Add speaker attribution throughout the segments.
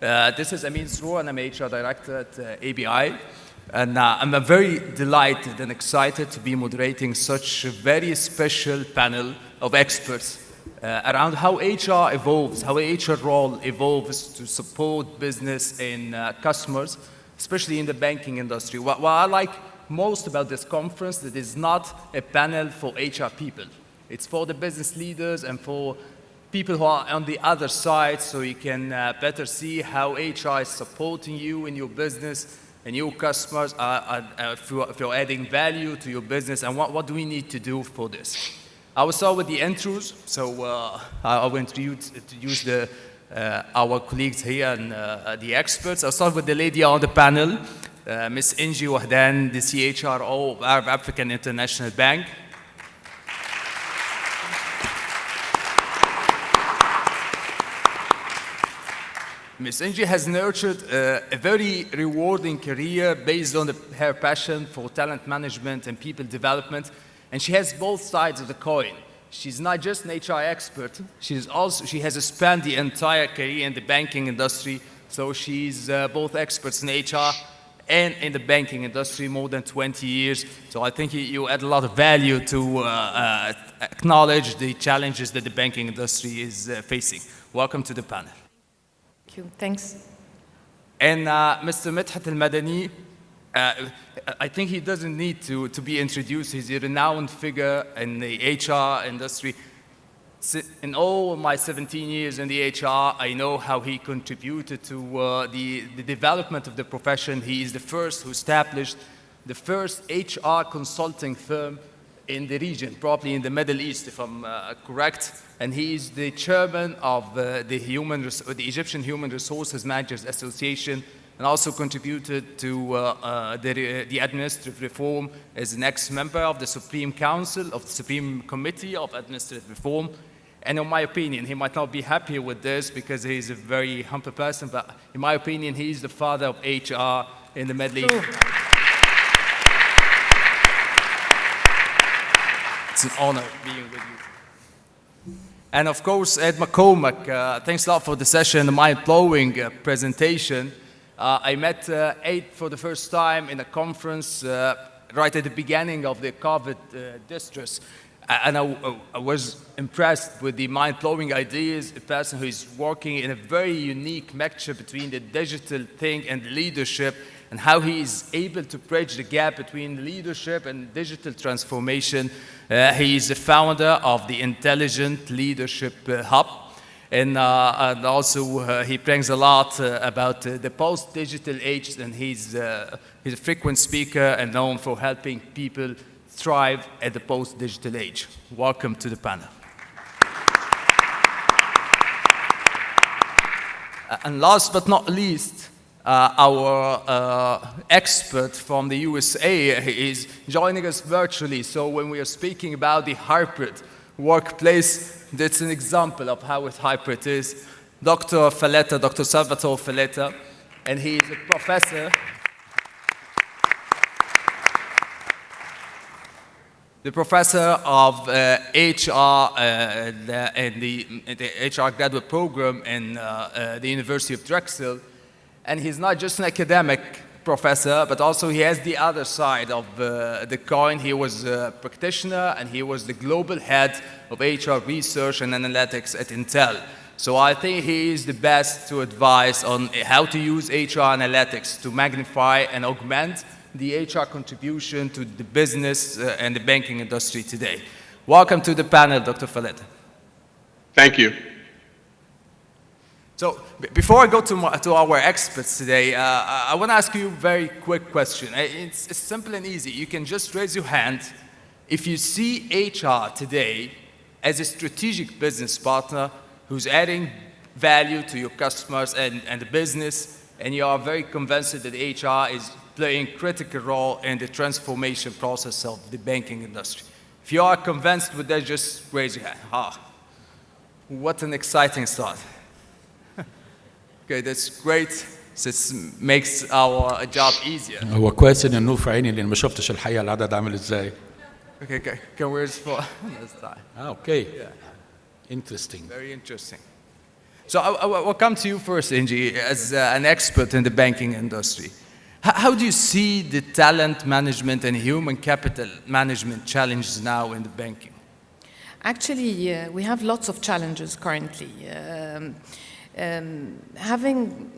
Speaker 1: This is Amin Sorour, and I'm HR Director at ABI. And I'm very delighted and excited to be moderating such a very special panel of experts around how HR evolves, how HR role evolves to support business and customers, especially in the banking industry. What I like most about this conference, that is not a panel for HR people. It's for the business leaders and for people who are on the other side, so you can better see how HR is supporting you in your business and your customers if you're adding value to your business, and what do we need to do for this. I will start with the intros, so I will introduce our colleagues here and the experts. I'll start with the lady on the panel, Ms. Engy Wahdan, the CHRO of Arab African International Bank. Ms. Engy has nurtured a very rewarding career based on her passion for talent management and people development, and she has both sides of the coin. She's not just an HR expert, she has spent the entire career in the banking industry, so she's both experts in HR and in the banking industry, more than 20 years. So I think you add a lot of value to acknowledge the challenges that the banking industry is facing. Welcome to the panel.
Speaker 2: Thank you. Thanks.
Speaker 1: And Mr. Medhat Madany, I think he doesn't need to be introduced. He's a renowned figure in the HR industry. In all my 17 years in the HR, I know how he contributed to the development of the profession. He is the first who established the first HR consulting firm in the region, probably in the Middle East, if I'm correct. And he is the chairman of the Egyptian Human Resources Managers Association, and also contributed to the administrative reform as an ex-member of the Supreme Council, of the Supreme Committee of Administrative Reform. And in my opinion, he might not be happy with this because he's a very humble person, but in my opinion, he's the father of HR in the Middle East. It's an honor being with you. And of course, Ed McCormack, thanks a lot for the session, the mind-blowing presentation. I met Ed for the first time in a conference right at the beginning of the COVID distress. And I was impressed with the mind-blowing ideas, a person who is working in a very unique mixture between the digital thing and the leadership, and how he is able to bridge the gap between leadership and digital transformation. He is the founder of the Intelligent Leadership Hub, and also he brings a lot about the post-digital age, and he's a frequent speaker and known for helping people thrive at the post-digital age. Welcome to the panel. And last but not least, our expert from the USA is joining us virtually. So when we are speaking about the hybrid workplace, that's an example of how hybrid is. Dr. Falletta, Dr. Salvatore Falletta, and he is a professor. The professor of HR and the HR graduate program in the University of Drexel. And he's not just an academic professor, but also he has the other side of the coin. He was a practitioner, and he was the global head of HR research and analytics at Intel. So I think he is the best to advise on how to use HR analytics to magnify and augment the HR contribution to the business and the banking industry today. Welcome to the panel, Dr. Falletta.
Speaker 3: Thank you.
Speaker 1: So before I go to our experts today, I want to ask you a very quick question. It's simple and easy. You can just raise your hand if you see HR today as a strategic business partner who's adding value to your customers and the business, and you are very convinced that HR is playing a critical role in the transformation process of the banking industry. If you are convinced with that, just raise your hand. What an exciting start. Okay, that's great. This makes our job easier.
Speaker 4: هو كويس ان النور في عيني لان ما شفتش الحقيقه العدد عامل ازاي.
Speaker 1: Okay, can we just for this time?
Speaker 4: Okay. Yeah. Interesting.
Speaker 1: Very interesting. So I'll come to you first, Engy, as an expert in the banking industry. How do you see the talent management and human capital management challenges now in the banking?
Speaker 2: Actually, we have lots of challenges currently. Having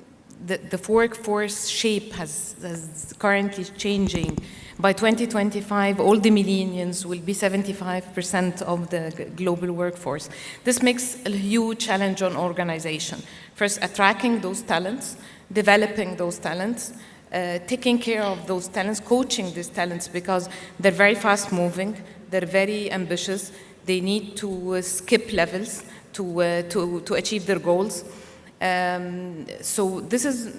Speaker 2: the workforce shape has currently changing. By 2025, all the millennials will be 75% of the global workforce. This makes a huge challenge on organization. First, attracting those talents, developing those talents, taking care of those talents, coaching these talents, because they're very fast moving, they're very ambitious, they need to skip levels to achieve their goals. So this is,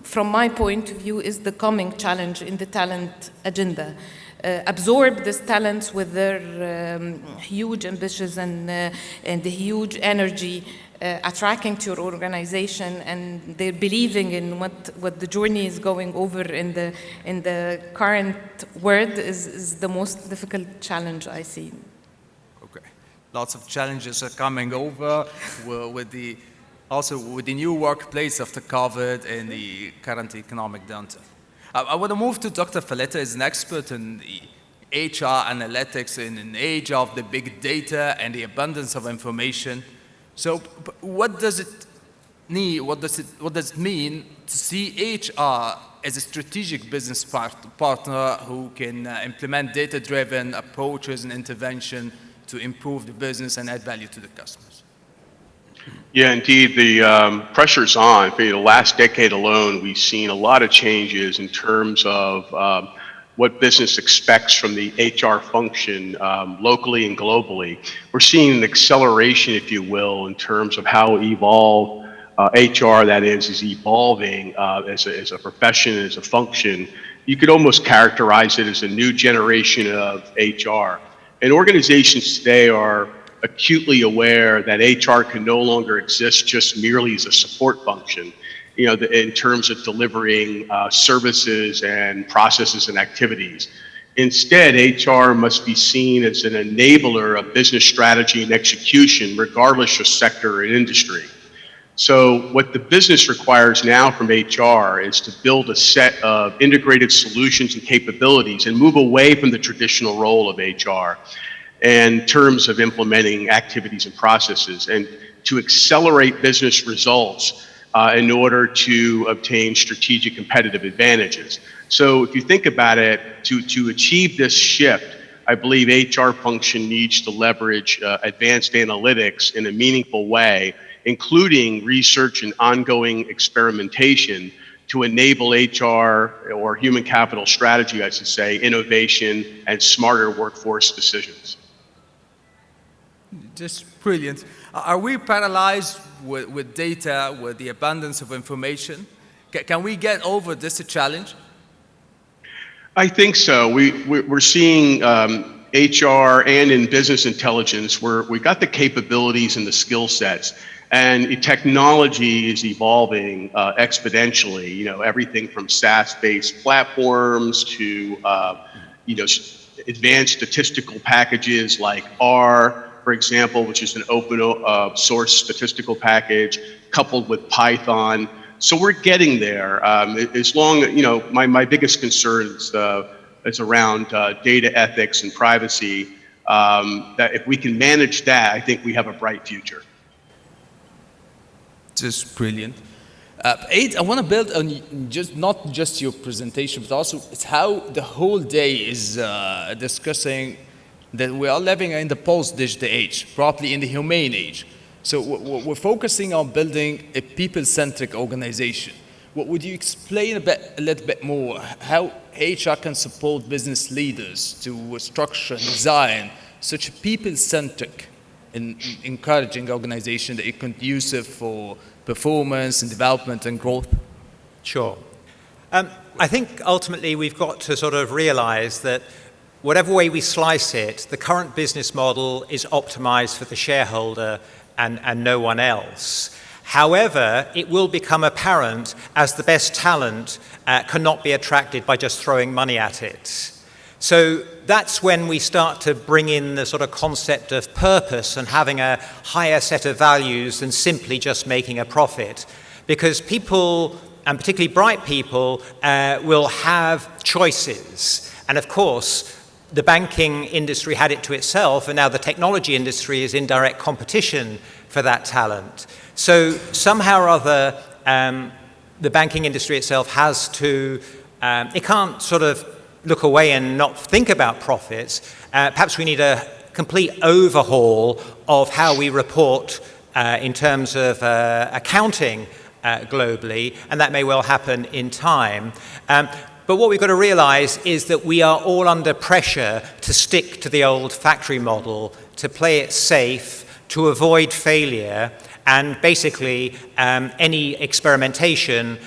Speaker 2: from my point of view, is the coming challenge in the talent agenda. Absorb these talents with their huge ambitions and the huge energy attracting to your organization, and they're believing in what the journey is going over in the current world is the most difficult challenge I see.
Speaker 1: Okay, lots of challenges are coming over with the new workplace after COVID and the current economic downturn. I want to move to Dr. Falletta, as an expert in HR analytics in an age of the big data and the abundance of information. So what does it mean to see HR as a strategic business partner who can implement data-driven approaches and intervention to improve the business and add value to the customers?
Speaker 3: Yeah, indeed, the pressure's on. For the last decade alone, we've seen a lot of changes in terms of what business expects from the HR function locally and globally. We're seeing an acceleration, if you will, in terms of how evolved HR, that is evolving as a profession, as a function. You could almost characterize it as a new generation of HR. And organizations today are acutely aware that HR can no longer exist just merely as a support function, in terms of delivering services and processes and activities. Instead, HR must be seen as an enabler of business strategy and execution, regardless of sector and industry. So what the business requires now from HR is to build a set of integrated solutions and capabilities and move away from the traditional role of HR in terms of implementing activities and processes, and to accelerate business results in order to obtain strategic competitive advantages. So if you think about it, to achieve this shift, I believe HR function needs to leverage advanced analytics in a meaningful way, including research and ongoing experimentation to enable HR, or human capital strategy, I should say, innovation and smarter workforce decisions.
Speaker 1: Just brilliant. Are we paralyzed with data, with the abundance of information? Can we get over this challenge?
Speaker 3: I think so. We're seeing HR and in business intelligence where we got the capabilities and the skill sets, and technology is evolving exponentially. Everything from SaaS-based platforms to advanced statistical packages like R, for example, which is an open source statistical package coupled with Python. So we're getting there. As long, my biggest concern is around data ethics and privacy. That if we can manage that, I think we have a bright future.
Speaker 1: Just brilliant. Aid, I want to build on not just your presentation, but also it's how the whole day is discussing that we are living in the post-digital age, probably in the humane age. So we're focusing on building a people-centric organization. What would you explain a little bit more how HR can support business leaders to structure and design such a people-centric and encouraging organization that is conducive for performance and development and growth?
Speaker 5: Sure. I think ultimately we've got to sort of realize that whatever way we slice it, the current business model is optimized for the shareholder and no one else. However, it will become apparent as the best talent cannot be attracted by just throwing money at it. So that's when we start to bring in the sort of concept of purpose and having a higher set of values than simply just making a profit. Because people, and particularly bright people, will have choices. And of course, the banking industry had it to itself, and now the technology industry is in direct competition for that talent. So somehow or other, the banking industry itself has to, it can't sort of look away and not think about profits. Perhaps we need a complete overhaul of how we report in terms of accounting globally, and that may well happen in time. But what we've got to realize is that we are all under pressure to stick to the old factory model, to play it safe, to avoid failure, and basically any experimentation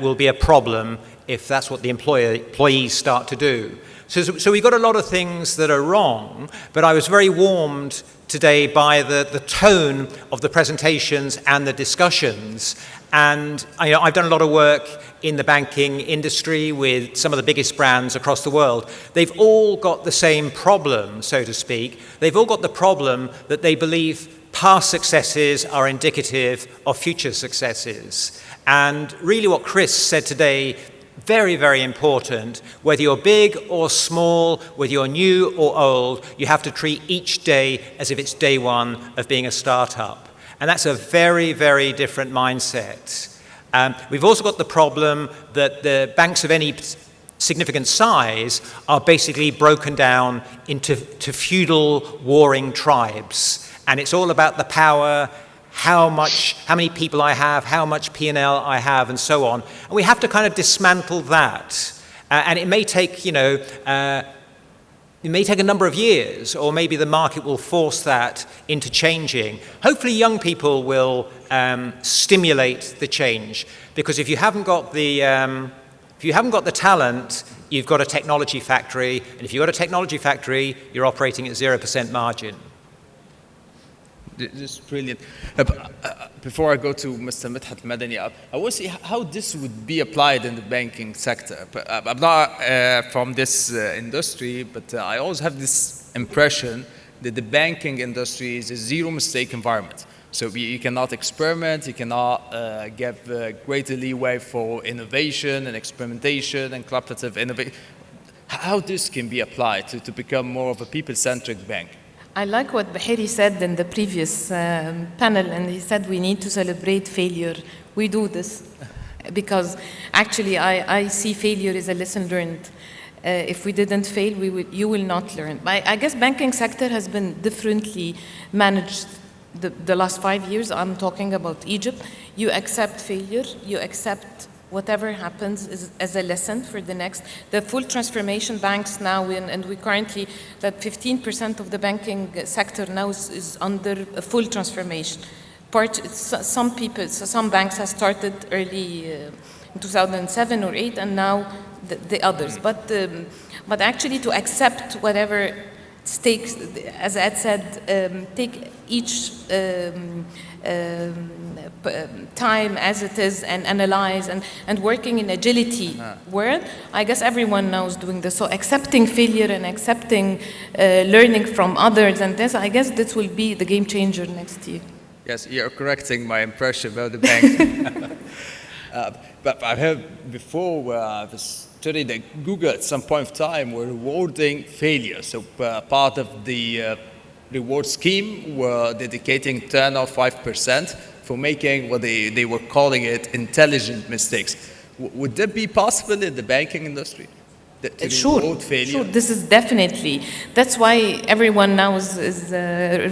Speaker 5: will be a problem if that's what the employees start to do. So we've got a lot of things that are wrong, but I was very warmed today by the tone of the presentations and the discussions. And I've done a lot of work in the banking industry with some of the biggest brands across the world. They've all got the same problem, so to speak. They've all got the problem that they believe past successes are indicative of future successes. And really what Chris said today, very, very important. Whether you're big or small, whether you're new or old, you have to treat each day as if it's day one of being a startup. And that's a very, very different mindset. We've also got the problem that the banks of any significant size are basically broken down into feudal warring tribes. And it's all about the power, how many people I have, how much P&L I have, and so on. And we have to kind of dismantle that. And it may take, it may take a number of years, or maybe the market will force that into changing. Hopefully young people will stimulate the change, because if you haven't got the talent, you've got a technology factory, and if you've got a technology factory, you're operating at 0% margin.
Speaker 1: This is brilliant. Before I go to Mr. Medhat Madany, I want to see how this would be applied in the banking sector. I'm not from this industry, but I always have this impression that the banking industry is a zero-mistake environment. So you cannot experiment, you cannot give greater leeway for innovation and experimentation and collaborative innovation. How this can be applied to become more of a people-centric bank?
Speaker 2: I like what Bahiri said in the previous panel, and he said we need to celebrate failure. We do this because actually I see failure as a lesson learned. If we didn't fail, you will not learn. I guess banking sector has been differently managed the last 5 years. I'm talking about Egypt. You accept failure, you accept whatever happens as a lesson for the next. The full transformation banks now, and we currently, that 15% of the banking sector now is under a full transformation. Some banks have started early in 2007 or 8, and now the others. But actually to accept whatever stakes, as Ed said, take each time as it is and analyze and working in agility world. I guess everyone now is doing this. So accepting failure and accepting learning from others, and this, I guess this will be the game changer next year.
Speaker 1: Yes, you're correcting my impression about the bank. But I heard before the study that Google at some point of time were rewarding failure. So part of the reward scheme were dedicating 10 or 5% for making what they were calling it intelligent mistakes. Would that be possible in the banking industry?
Speaker 2: Sure, this is definitely. That's why everyone now is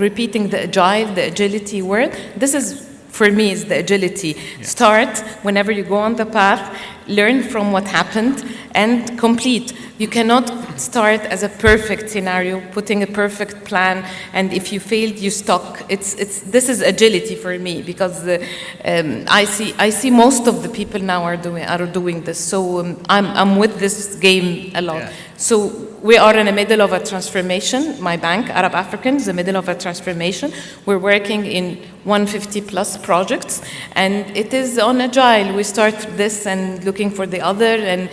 Speaker 2: repeating the agile, the agility word. This is, for me, is the agility. Yeah. Start whenever you go on the path, learn from what happened, and complete. You cannot start as a perfect scenario, putting a perfect plan, and if you failed, you stuck. This is agility for me, because I see most of the people now are doing this. So I'm with this game a lot. Yeah. So we are in the middle of a transformation. My bank, Arab African, is in the middle of a transformation. We're working in 150 plus projects, and it is on agile. We start this and looking for the other, and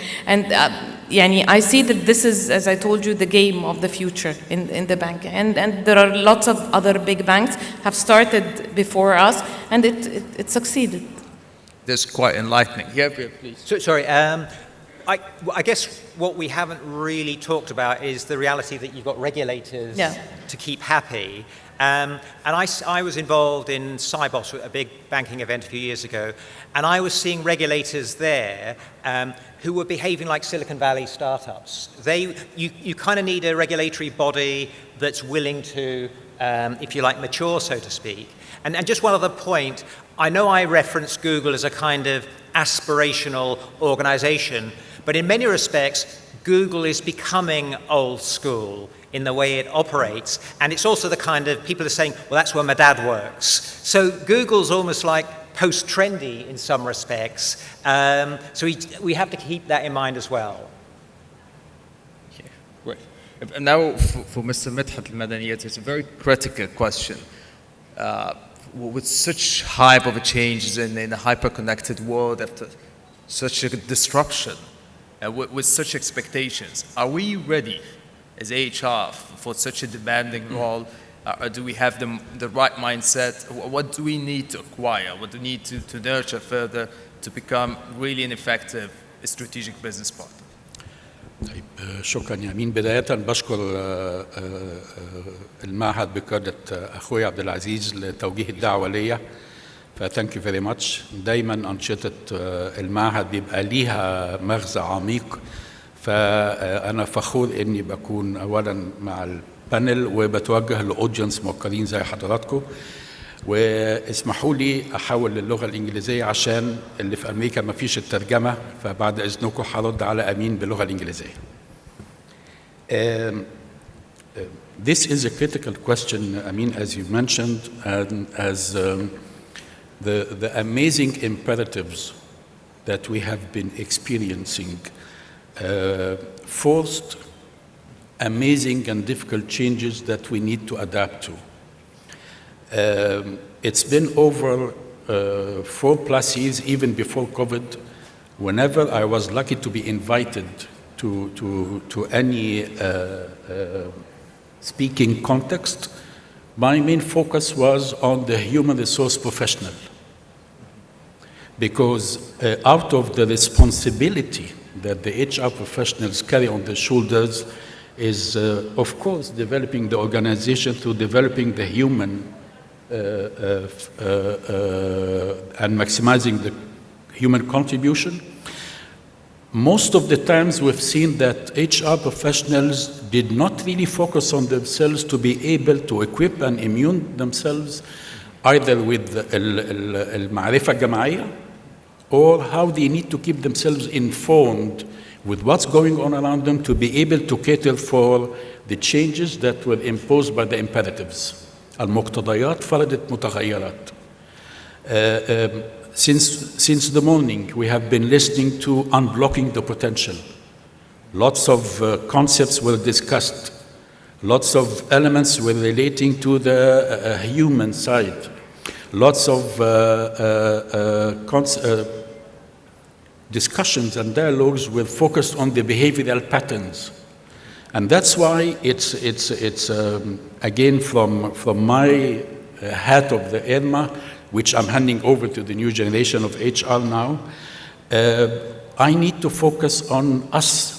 Speaker 2: I see that this is, as I told you, the game of the future in the bank. And there are lots of other big banks have started before us, and it succeeded.
Speaker 1: That's quite enlightening. Yeah, please.
Speaker 5: Sorry, I guess what we haven't really talked about is the reality that you've got regulators to keep happy. And I was involved in Cybos, a big banking event a few years ago, and I was seeing regulators there who were behaving like Silicon Valley startups. You kind of need a regulatory body that's willing to, if you like, mature, so to speak. And just one other point, I know I reference Google as a kind of aspirational organization, but in many respects, Google is becoming old school in the way it operates, and it's also the kind of, people are saying, well, that's where Medhat works. So Google's almost like post-trendy in some respects, so we have to keep that in mind as well.
Speaker 1: Okay, great. And now for Mr. Medhat al-Madany, it's a very critical question. With such hype of changes in a hyper-connected world, after such a disruption, with such expectations, are we ready as HR for such a demanding role? Do we have the right mindset? What do we need to acquire? What do we need to nurture further to become really an effective strategic business partner?
Speaker 4: طيب شكرا يا أمين. بداية بشكر المعهد بقيادة أخوي عبد العزيز لتوجيه الدعوة ليا. فتانك يو فيري ماتش. دايما أنشطة المعهد بيبقى ليها مغزى عميق، فأنا فخور إني بكون أولا مع البانل وبتوجه لأودينس موقرين زي حضراتكم. واسمحوا لي أحول للغة الإنجليزية عشان اللي في أمريكا ما فيش الترجمة، فبعد إذنكم هرد على أمين باللغة الإنجليزية. This is a critical question, Amin, as you mentioned, and as the amazing imperatives that we have been experiencing forced amazing and difficult changes that we need to adapt to. It's been over 4+ years, even before COVID. Whenever I was lucky to be invited to any speaking context, my main focus was on the human resource professional. Because out of the responsibility that the HR professionals carry on their shoulders is, of course, developing the organization through developing the human and maximizing the human contribution. Most of the times we've seen that HR professionals did not really focus on themselves to be able to equip and immune themselves either with المعرفة الجماعية or how they need to keep themselves informed with what's going on around them to be able to cater for the changes that were imposed by the imperatives. المقتضيات فرضت متغيرات. Since the morning, we have been listening to unblocking the potential. Lots of concepts were discussed. Lots of elements were relating to the human side. Lots of discussions and dialogues were focused on the behavioral patterns. And that's why it's again, from my hat of the EHRMA, which I'm handing over to the new generation of HR now, I need to focus on us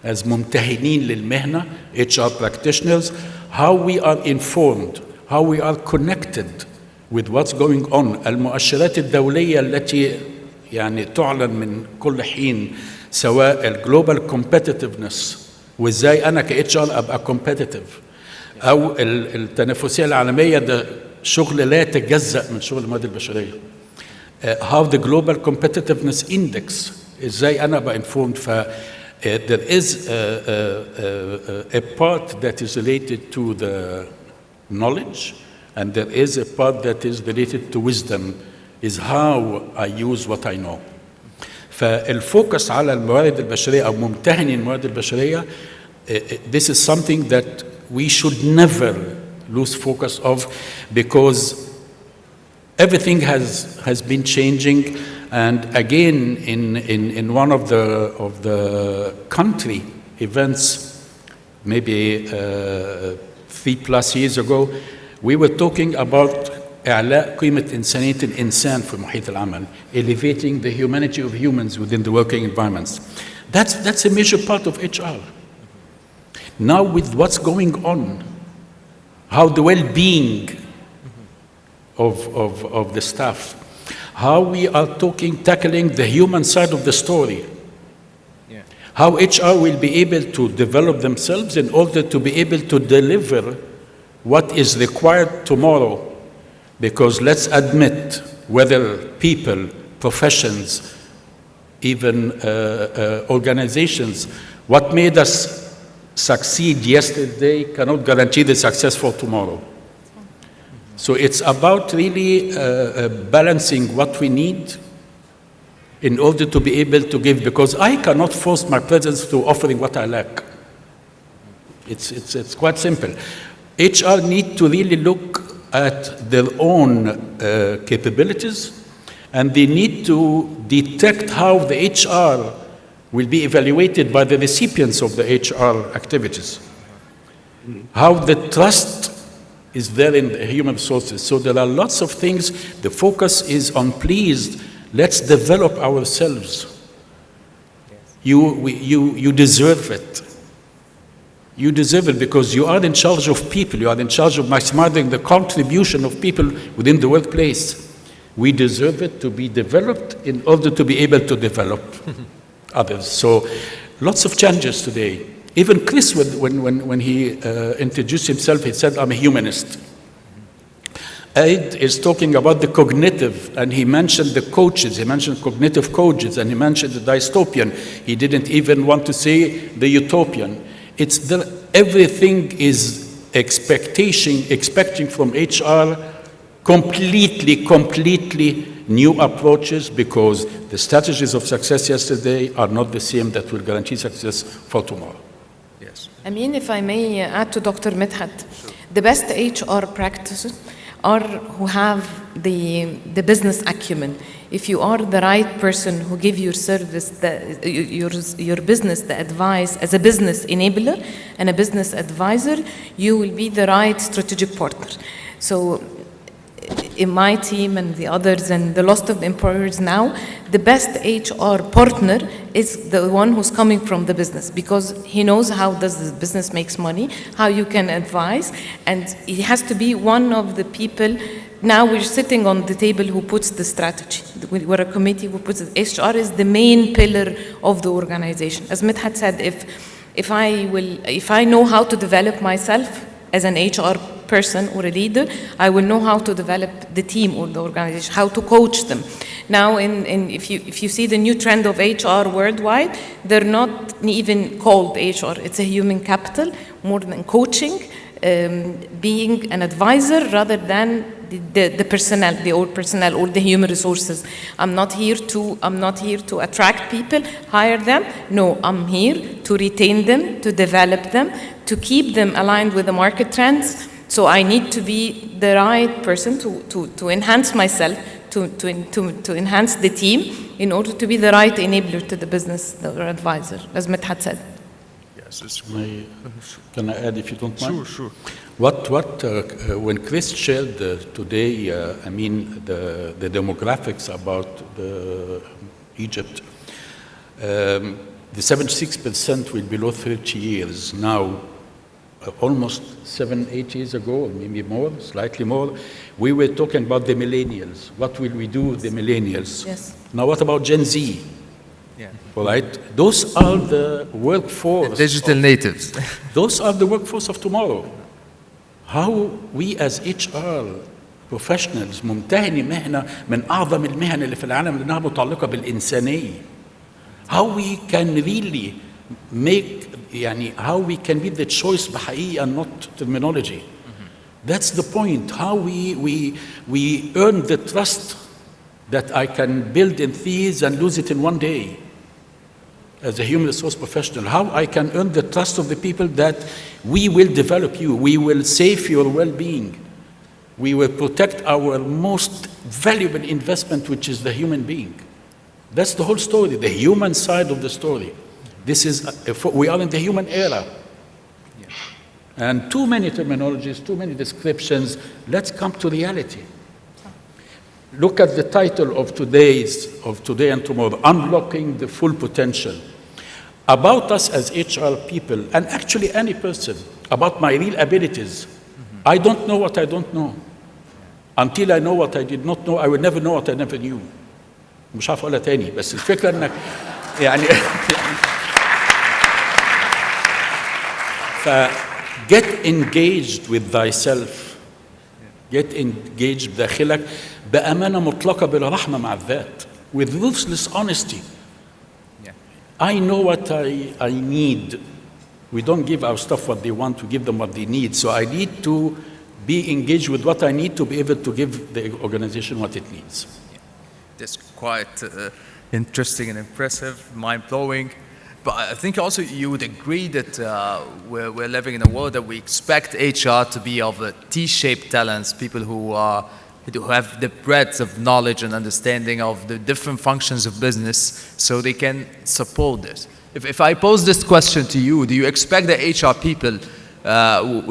Speaker 4: as ممتهنين للمهنة, HR practitioners, how we are informed, how we are connected with what's going on. المؤشرات الدولية التي يعني تعلن من كل حين سواء الجلوبال competitiveness وازاي أنا كHR أبقى competitive أو التنافسية العالمية ده شغل لا يتجزأ من شغل الموارد البشرية. How the global competitiveness index ازاي أنا أبقى informed. There is a part that is related to the knowledge and there is a part that is related to wisdom, is how I use what I know. فالفوكس على الموارد البشرية أو ممتهن الموارد البشرية, this is something that we should never lose focus of, because everything has been changing And again, in one of the country events, maybe 3+ years ago, we were talking about إعلاء قيمة إنسانية الإنسان في محيط العمل, elevating the humanity of humans within the working environments. That's a major part of HR. Now with what's going on, how the well-being of the staff, how we are tackling the human side of the story, how HR will be able to develop themselves in order to be able to deliver what is required tomorrow. Because let's admit, whether people, professions, even organizations, what made us succeed yesterday cannot guarantee the success for tomorrow. So it's about really balancing what we need in order to be able to give, because I cannot force my presence through offering what I lack. It's quite simple. HR need to really look at their own capabilities, and they need to detect how the HR will be evaluated by the recipients of the HR activities. How the trust is there in the human resources. So there are lots of things. The focus is on, please, let's develop ourselves. You deserve it. You deserve it because you are in charge of people. You are in charge of maximizing the contribution of people within the workplace. We deserve it to be developed in order to be able to develop others. So lots of challenges today. Even Chris, when he introduced himself, he said, I'm a humanist. Ed is talking about the cognitive, and he mentioned the coaches. He mentioned cognitive coaches, and he mentioned the dystopian. He didn't even want to say the utopian. Everything is expecting from HR completely new approaches, because the strategies of success yesterday are not the same that will guarantee success for tomorrow.
Speaker 1: Yes.
Speaker 2: Amin, if I may add to Dr. Medhat, the best HR practices are who have the business acumen. If you are the right person who give your service, your business the advice as a business enabler and a business advisor, you will be the right strategic partner. So in my team and the others and the lots of employers now, the best HR partner is the one who's coming from the business, because he knows how does the business makes money, how you can advise, and he has to be one of the people. Now we're sitting on the table who puts the strategy. We're a committee who puts it. HR is the main pillar of the organization. As Medhat said, if I know how to develop myself as an HR person or a leader, I will know how to develop the team or the organization, how to coach them. Now, if you see the new trend of HR worldwide, they're not even called HR. It's a human capital, more than coaching, being an advisor rather than the personnel, the old personnel or the human resources. I'm not here to attract people, hire them. No, I'm here to retain them, to develop them, to keep them aligned with the market trends. So I need to be the right person to enhance myself, to enhance the team in order to be the right enabler to the business or advisor, as Medhat said.
Speaker 1: Yes, it's
Speaker 4: Can I add, if you don't mind?
Speaker 1: Sure.
Speaker 4: When Chris shared today, the demographics about Egypt, the 76% will below 30 years now. Almost 7-8 years ago, or maybe more, slightly more, we were talking about the millennials. What will we do with the millennials?
Speaker 2: Yes.
Speaker 4: Now what about Gen Z?
Speaker 1: Yeah.
Speaker 4: All right, those are the workforce.
Speaker 1: The digital natives.
Speaker 4: Those are the workforce of tomorrow. How we as HR professionals ممتهنة مهنة من أعظم المهن اللي في العالم لأنها متعلقة بالإنسانية. How we can really make, how we can be the choice بحقيقة and not terminology. That's the point. How we earn the trust that I can build in 3 years and lose it in 1 day. As a human resource professional, how I can earn the trust of the people that we will develop you, we will save your well-being, we will protect our most valuable investment, which is the human being. That's the whole story, the human side of the story. This is, we are in the human era. And too many terminologies, too many descriptions. Let's come to reality. Look at the title of today and tomorrow, Unlocking the Full Potential. About us as HR people, and actually any person, about my real abilities. I don't know what I don't know. Until I know what I did not know, I will never know what I never knew. مش عارف اقولها تاني بس الفكرة انك يعني get engaged with thyself. Get engaged بداخلك بأمانة مطلقة بلا رحمة مع الذات. With ruthless honesty. I know what I need. We don't give our staff what they want, we give them what they need. So I need to be engaged with what I need to be able to give the organization what it needs.
Speaker 1: That's quite interesting and impressive, mind-blowing. But I think also you would agree that we're living in a world that we expect HR to be of a T-shaped talents, people who have the breadth of knowledge and understanding of the different functions of business so they can support this. If I pose this question to you, do you expect that HR people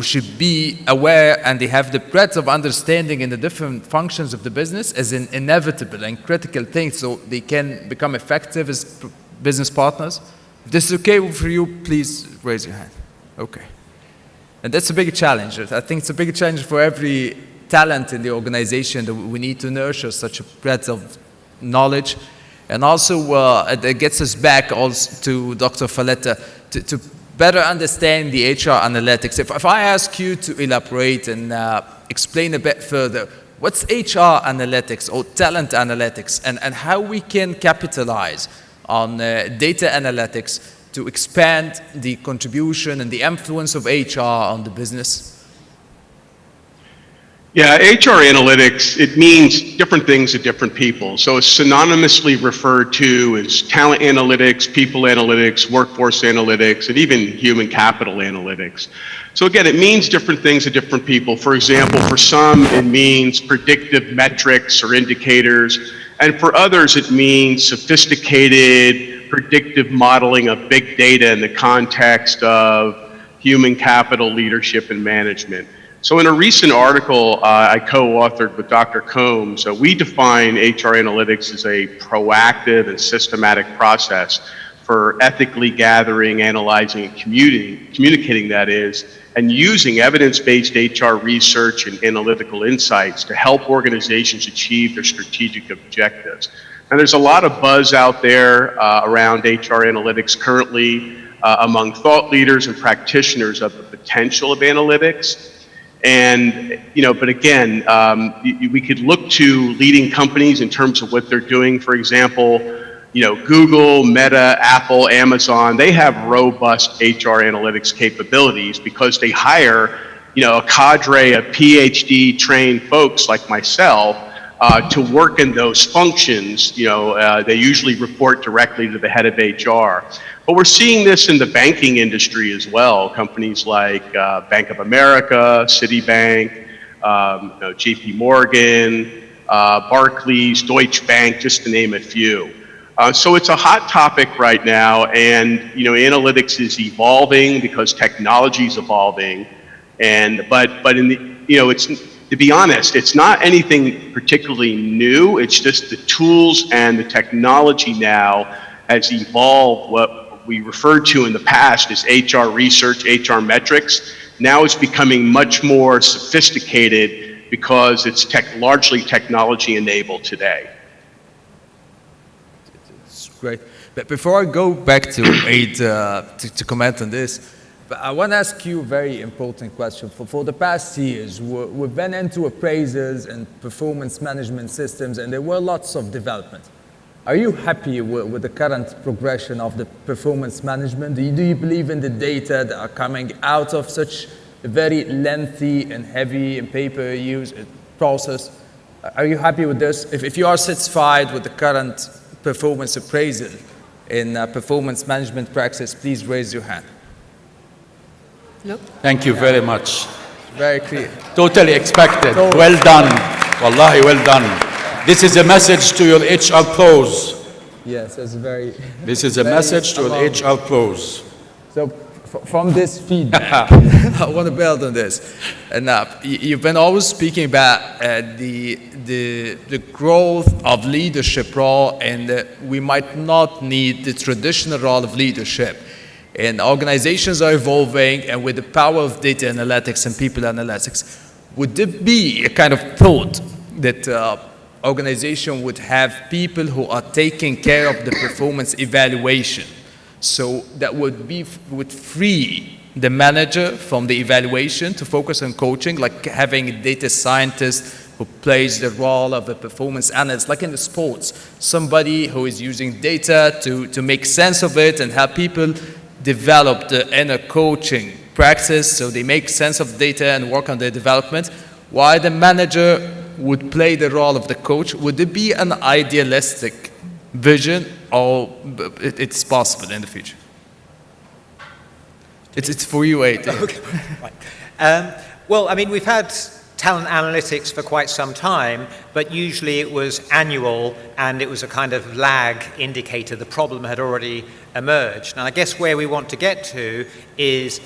Speaker 1: should be aware and they have the breadth of understanding in the different functions of the business as an inevitable and critical thing so they can become effective as business partners? If this is okay for you, please raise your hand. Okay. And that's a big challenge. I think it's a big challenge for every talent in the organization that we need to nurture such a breadth of knowledge. And also it gets us back also to Dr. Falletta to better understand the HR analytics. If I ask you to elaborate and explain a bit further, what's HR analytics or talent analytics and how we can capitalize on data analytics to expand the contribution and the influence of HR on the business?
Speaker 3: Yeah, HR analytics, it means different things to different people. So it's synonymously referred to as talent analytics, people analytics, workforce analytics, and even human capital analytics. So again, it means different things to different people. For example, for some, it means predictive metrics or indicators. And for others, it means sophisticated predictive modeling of big data in the context of human capital leadership and management. So in a recent article I co-authored with Dr. Combs, we define HR analytics as a proactive and systematic process for ethically gathering, analyzing, and communicating that is, and using evidence-based HR research and analytical insights to help organizations achieve their strategic objectives. And there's a lot of buzz out there around HR analytics currently among thought leaders and practitioners of the potential of analytics. And, but again, we could look to leading companies in terms of what they're doing. For example, Google, Meta, Apple, Amazon, they have robust HR analytics capabilities because they hire, a cadre of PhD trained folks like myself to work in those functions. They usually report directly to the head of HR. But we're seeing this in the banking industry as well. Companies like Bank of America, Citibank, JP Morgan, Barclays, Deutsche Bank, just to name a few. So it's a hot topic right now, and analytics is evolving because technology is evolving. But in the it's, to be honest, it's not anything particularly new. It's just the tools and the technology now has evolved what we referred to in the past as HR research, HR metrics. Now it's becoming much more sophisticated because it's largely technology enabled today.
Speaker 1: It's great. But before I go back to Aid to comment on this, but I want to ask you a very important question. For the past years, we've been into appraisals and performance management systems, and there were lots of development. Are you happy with the current progression of the performance management? Do you believe in the data that are coming out of such a very lengthy and heavy and paper use process? Are you happy with this? If you are satisfied with the current performance appraisal in performance management practice, please raise your hand.
Speaker 2: Look.
Speaker 4: Thank you very much.
Speaker 1: Very clear.
Speaker 4: Totally expected. Well done. Wallahi, well done. This is a message to your HR pros.
Speaker 6: Yes, it's very...
Speaker 4: This is a message to the HR pros.
Speaker 6: So from this feedback...
Speaker 1: I want to build on this. And you've been always speaking about the growth of leadership role, and we might not need the traditional role of leadership. And organizations are evolving, and with the power of data analytics and people analytics, would there be a kind of thought that organization would have people who are taking care of the performance evaluation? So that would free the manager from the evaluation to focus on coaching, like having a data scientist who plays the role of a performance analyst, like in the sports, somebody who is using data to make sense of it and help people develop the inner coaching practice so they make sense of data and work on their development, while the manager would play the role of the coach. Would it be an idealistic vision, or it's possible in the future? It's for you, Aid.
Speaker 5: Okay. Right. Well, I mean, we've had talent analytics for quite some time, but usually it was annual and it was a kind of lag indicator. The problem had already emerged. And I guess where we want to get to is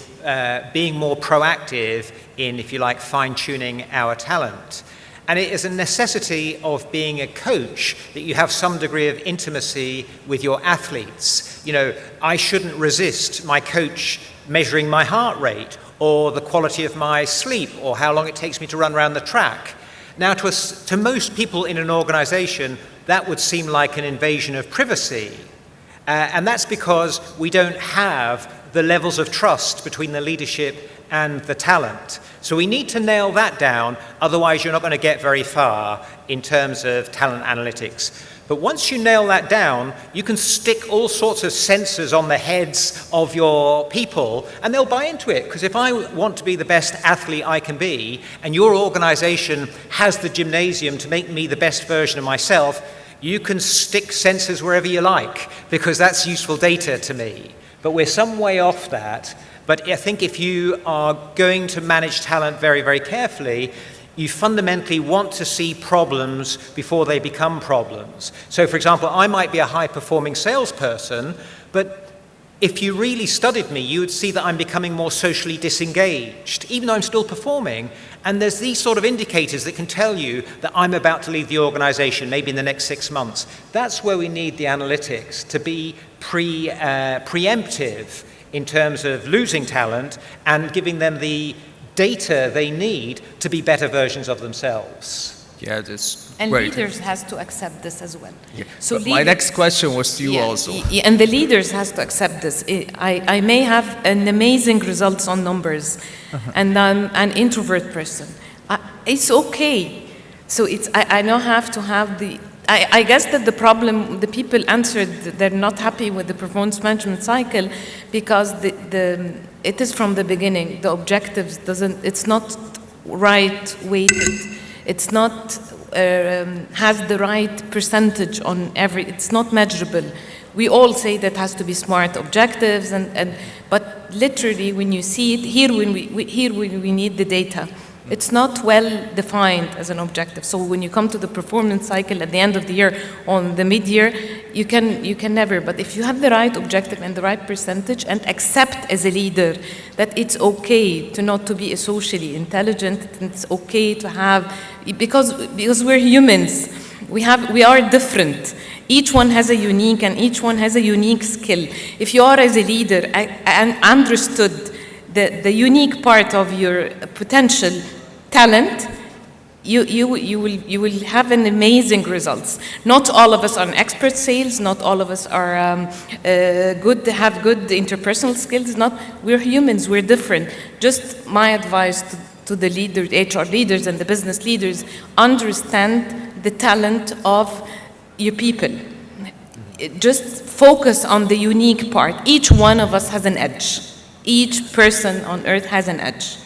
Speaker 5: being more proactive in, if you like, fine-tuning our talent. And it is a necessity of being a coach that you have some degree of intimacy with your athletes. You know, I shouldn't resist my coach measuring my heart rate, or the quality of my sleep, or how long it takes me to run around the track. Now, to most people in an organization, that would seem like an invasion of privacy. And that's because we don't have the levels of trust between the leadership and the talent. So we need to nail that down, otherwise you're not going to get very far in terms of talent analytics. But once you nail that down, you can stick all sorts of sensors on the heads of your people, and they'll buy into it. Because if I want to be the best athlete I can be, and your organization has the gymnasium to make me the best version of myself, you can stick sensors wherever you like, because that's useful data to me. But we're some way off that. But I think if you are going to manage talent very, very carefully, you fundamentally want to see problems before they become problems. So, for example, I might be a high-performing salesperson, but if you really studied me, you would see that I'm becoming more socially disengaged, even though I'm still performing. And there's these sort of indicators that can tell you that I'm about to leave the organization, maybe in the next 6 months. That's where we need the analytics to be preemptive in terms of losing talent and giving them the data they need to be better versions of themselves.
Speaker 1: Yeah, that's
Speaker 2: and
Speaker 1: great.
Speaker 2: leaders has to accept this as well.
Speaker 1: Yeah.
Speaker 2: So
Speaker 1: my next question was to you also.
Speaker 2: And the leaders has to accept this. I may have an amazing results on numbers, and I'm an introvert person. It's okay. So I don't have to have the. I guess that the problem, the people answered, they're not happy with the performance management cycle because it is from the beginning. The objectives it's not right weighted. It's not, has the right percentage on it's not measurable. We all say that has to be smart objectives, but literally when you see it, here we need the data. It's not well defined as an objective. So when you come to the performance cycle at the end of the year, on the mid-year, you can never. But if you have the right objective and the right percentage, and accept as a leader that it's okay to not to be socially intelligent, it's okay to have, because we're humans, we are different. Each one has a unique, and each one has a unique skill. If you are as a leader and understood the unique part of your potential talent, you will have an amazing results. Not all of us are expert sales. Not all of us are have good interpersonal skills. We're humans. We're different. Just my advice to the leaders, HR leaders, and the business leaders: understand the talent of your people. Just focus on the unique part. Each one of us has an edge. Each person on earth has an edge.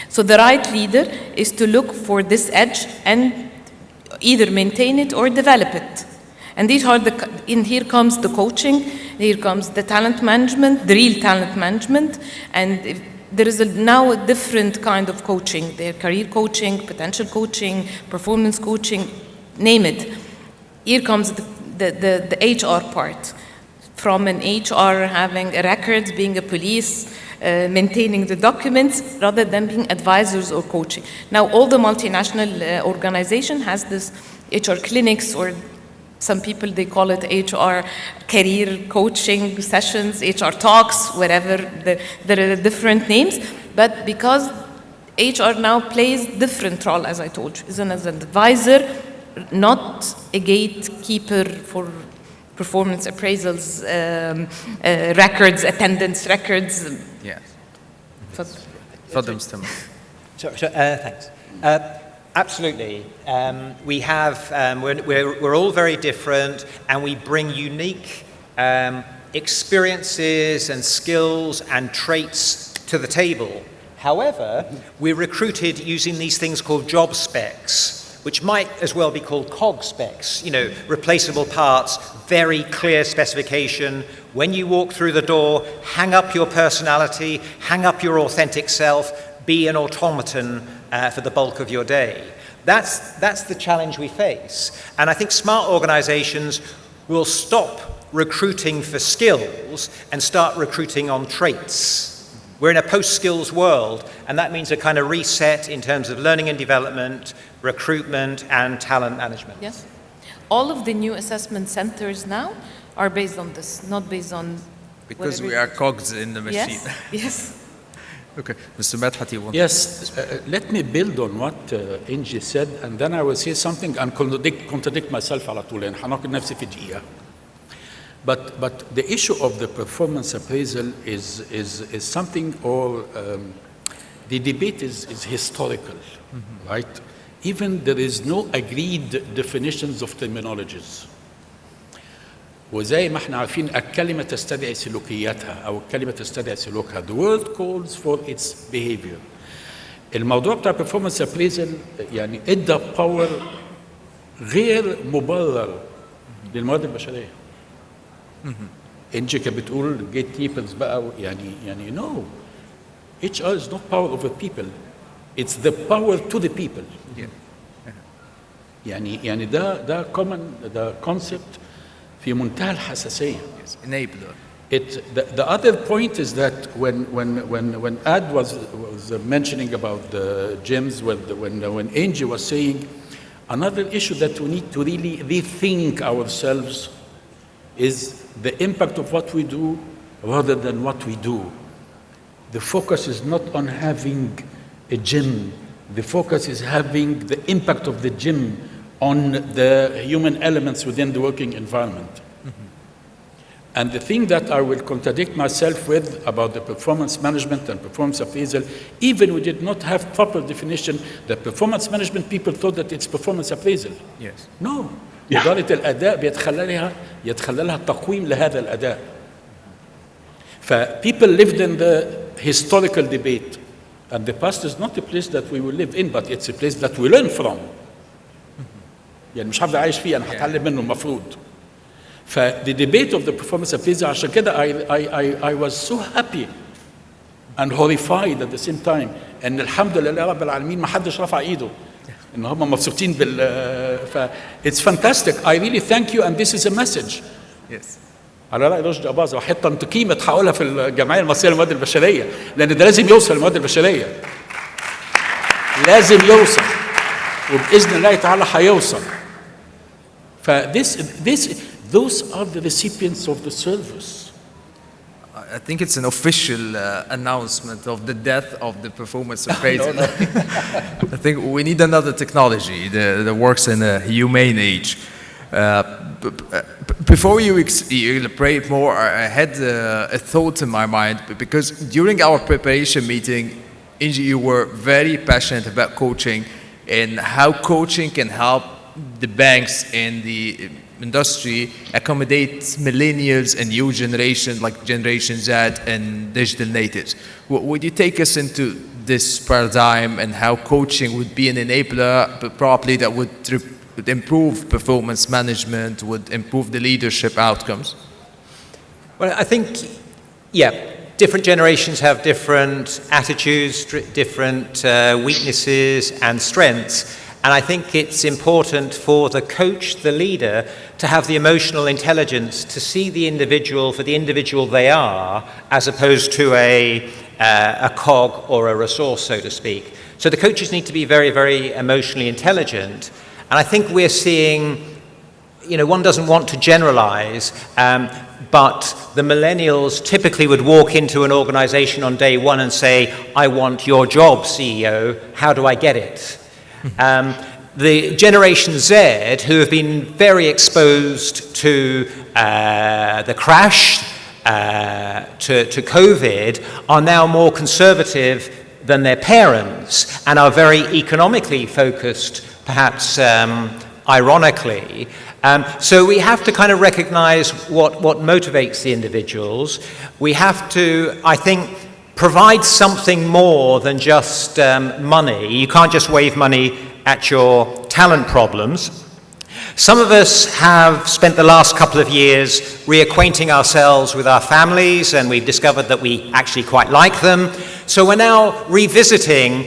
Speaker 2: So the right leader is to look for this edge and either maintain it or develop it. And here comes the coaching, here comes the talent management, the real talent management, and there is now a different kind of coaching. There career coaching, potential coaching, performance coaching, name it. Here comes the HR part, from an HR having a record, being a police, maintaining the documents, rather than being advisors or coaching. Now, all the multinational organization has this HR clinics, or some people, they call it HR career coaching sessions, HR talks, whatever, there are different names. But because HR now plays different role, as I told you, is as an advisor, not a gatekeeper for performance appraisals, records, attendance records.
Speaker 1: Yes.
Speaker 5: Thanks. Absolutely. We have, we're all very different, and we bring unique experiences and skills and traits to the table. However, we're recruited using these things called job specs, which might as well be called cog specs, replaceable parts, very clear specification. When you walk through the door, hang up your personality, hang up your authentic self, be an automaton for the bulk of your day. That's the challenge we face. And I think smart organizations will stop recruiting for skills and start recruiting on traits. We're in a post-skills world, and that means a kind of reset in terms of learning and development, recruitment, and talent management.
Speaker 2: Yes. All of the new assessment centers now are based on this, not based on...
Speaker 1: Because we are cogs in the machine.
Speaker 2: Yes, yes.
Speaker 1: Okay, Mr. Medhat, you want
Speaker 4: Yes, let me build on what Engy said, and then I will say something and contradict myself على طول, يعني هناقض نفسي في دقيقة. But the issue of the performance appraisal is something, or the debate is historical, right? Even there is no agreed definitions of terminologies. وزي ما احنا عارفين الكلمة تستدعي سلوكياتها أو الكلمة تستدعي سلوكها. The world calls for its behavior. الموضوع بتاع performance appraisal يعني ادى باور غير مبرر للموارد البشرية. انجي كانت بتقول gate keepers بقى يعني no. HR is not power over people. It's the power to the people. يعني ده common, the concept في منتهى الحساسية.
Speaker 1: Yes, enabler.
Speaker 4: The other point is that when Ad was mentioning about the gyms, when Engy was saying, another issue that we need to really rethink ourselves is the impact of what we do rather than what we do. The focus is not on having a gym. The focus is having the impact of the gym on the human elements within the working environment. And the thing that I will contradict myself with about the performance management and performance appraisal, even we did not have proper definition, the performance management people thought that it's performance appraisal.
Speaker 1: Yes.
Speaker 4: No. إدارة الأداء بيتخلى لها تقويم لهذا الأداء. People lived in the historical debate, and the past is not a place that we will live in, but it's a place that we learn from. يعني مش هفضل عايش فيه، أنا هتعلم منه المفروض. The debate of the performance appraisal, عشان كده I was so happy and horrified at the same time إن الحمد لله رب العالمين ما حدش رفع إيده. إن هم مبسوطين it's fantastic. I really thank you, and this is a message.
Speaker 1: Yes.
Speaker 4: على رأي رشدي أباظة وحتى قيمة هقولها في الجمعية المصرية للموارد البشرية، لأن ده لازم يوصل للموارد البشرية. لازم يوصل، وبإذن الله تعالى هيوصل. Those are the recipients of the service.
Speaker 1: I think it's an official announcement of the death of the performance appraisal.
Speaker 4: No.
Speaker 1: I think we need another technology that works in a humane age. Before you elaborate more, I had a thought in my mind, because during our preparation meeting, Engy, you were very passionate about coaching and how coaching can help the banks and the industry accommodate millennials and new generations like Generation Z and digital natives. Would you take us into this paradigm and how coaching would be an enabler, but probably that would improve performance management, would improve the leadership outcomes?
Speaker 5: Well, I think, different generations have different attitudes, different weaknesses and strengths. And I think it's important for the coach, the leader, to have the emotional intelligence to see the individual for the individual they are, as opposed to a cog or a resource, so to speak. So the coaches need to be very, very emotionally intelligent. And I think we're seeing, one doesn't want to generalize, but the millennials typically would walk into an organization on day one and say, I want your job, CEO, how do I get it? The Generation Z, who have been very exposed to the crash, to COVID, are now more conservative than their parents and are very economically focused, perhaps ironically. So we have to kind of recognize what motivates the individuals. We have to, I think, provide something more than just money. You can't just wave money at your talent problems. Some of us have spent the last couple of years reacquainting ourselves with our families, and we've discovered that we actually quite like them. So we're now revisiting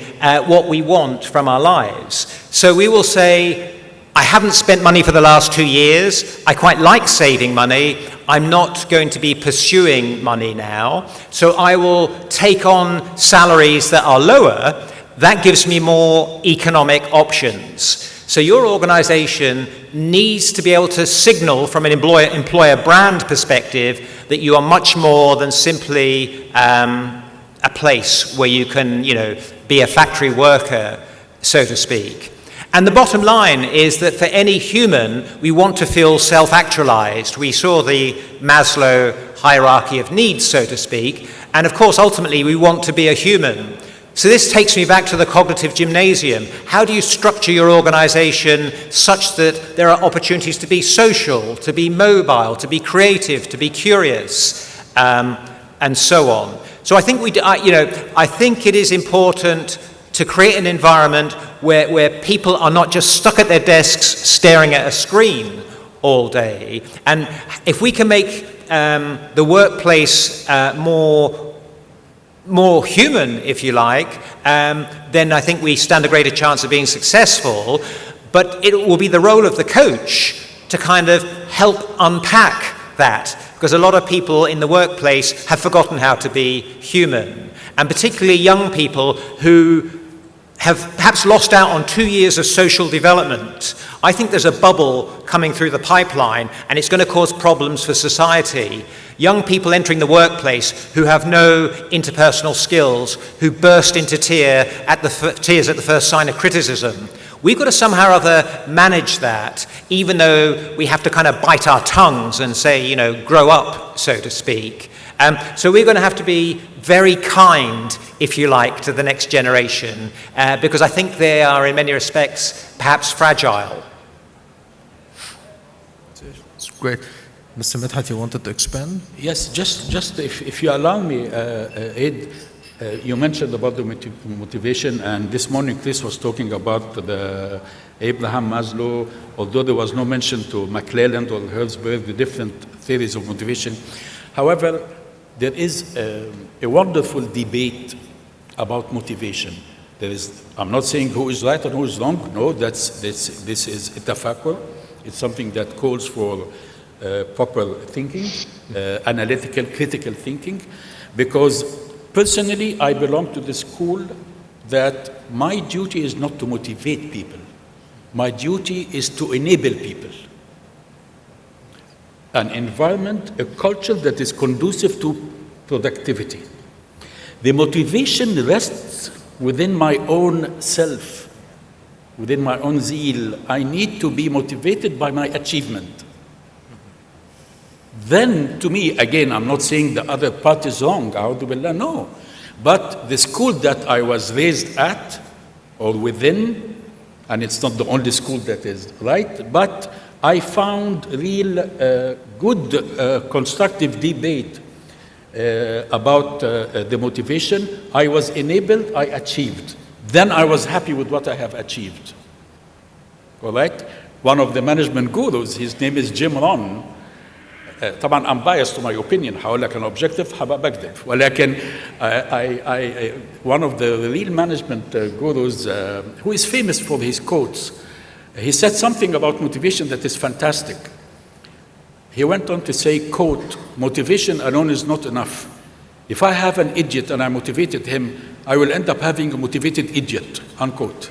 Speaker 5: what we want from our lives. So we will say, I haven't spent money for the last 2 years. I quite like saving money. I'm not going to be pursuing money now. So I will take on salaries that are lower. That gives me more economic options. So your organization needs to be able to signal from an employer brand perspective that you are much more than simply a place where you can, be a factory worker, so to speak. And the bottom line is that for any human, we want to feel self-actualized. We saw the Maslow hierarchy of needs, so to speak. And of course, ultimately, we want to be a human. So this takes me back to the cognitive gymnasium. How do you structure your organization such that there are opportunities to be social, to be mobile, to be creative, to be curious, and so on? So I think I think it is important to create an environment where people are not just stuck at their desks staring at a screen all day. And if we can make the workplace more human, if you like, then I think we stand a greater chance of being successful. But it will be the role of the coach to kind of help unpack that, because a lot of people in the workplace have forgotten how to be human, and particularly young people who have perhaps lost out on 2 years of social development. I think there's a bubble coming through the pipeline, and it's going to cause problems for society. Young people entering the workplace who have no interpersonal skills, who burst into tears at the first sign of criticism. We've got to somehow or other manage that, even though we have to kind of bite our tongues and say, grow up, so to speak. So we're going to have to be very kind, if you like, to the next generation, because I think they are, in many respects, perhaps fragile.
Speaker 7: It's great. Mr. Medhat, you wanted to expand?
Speaker 4: Yes, just if you allow me, Ed, you mentioned about the motivation, and this morning Chris was talking about the Abraham Maslow, although there was no mention to McClelland or Herzberg, the different theories of motivation. However, there is a wonderful debate about motivation. I'm not saying who is right and who is wrong. No, this is a tafakkur. It's something that calls for proper thinking, analytical, critical thinking, because personally, I belong to the school that my duty is not to motivate people. My duty is to enable people. An environment, a culture that is conducive to productivity. The motivation rests within my own self, within my own zeal. I need to be motivated by my achievement. Then, to me, again, I'm not saying the other part is wrong, a'udhu billah, no. But the school that I was raised at, or within, and it's not the only school that is right, but I found real good constructive debate about the motivation. I was enabled, I achieved. Then I was happy with what I have achieved. All right? One of the management gurus, his name is Jim Rohn, طبعا I'm biased to my opinion. هقول لك أنا objective هبقى بكذب. ولكن one of the real management gurus who is famous for his quotes, he said something about motivation that is fantastic. He went on to say, quote, "Motivation alone is not enough. If I have an idiot and I motivated him, I will end up having a motivated idiot," unquote.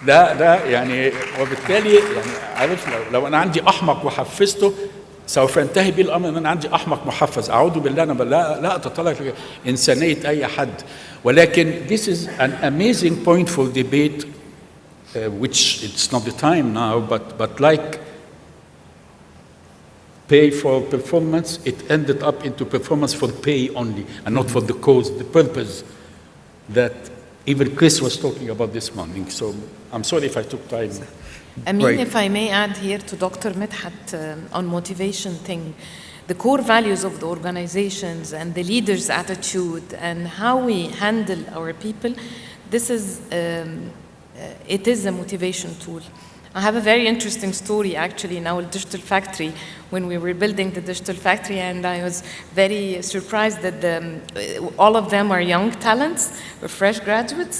Speaker 4: ده يعني وبالتالي يعني عارف لو انا عندي احمق وحفزته سوف ينتهي بي الامر ان انا عندي احمق محفز. اعوذ بالله، انا لا اتطرق لانسانيه اي حد. ولكن this is an amazing point for debate, which it's not the time now, but like pay for performance, it ended up into performance for pay only and not for the cause, the purpose that even Chris was talking about this morning. So I'm sorry if I took time.
Speaker 2: Amin,
Speaker 1: Right.
Speaker 2: if I may add here to Dr. Medhat on motivation thing, the core values of the organizations and the leaders' attitude and how we handle our people, this is, it is a motivation tool. I have a very interesting story actually in our digital factory when we were building the digital factory, and I was very surprised that all of them are young talents, fresh graduates,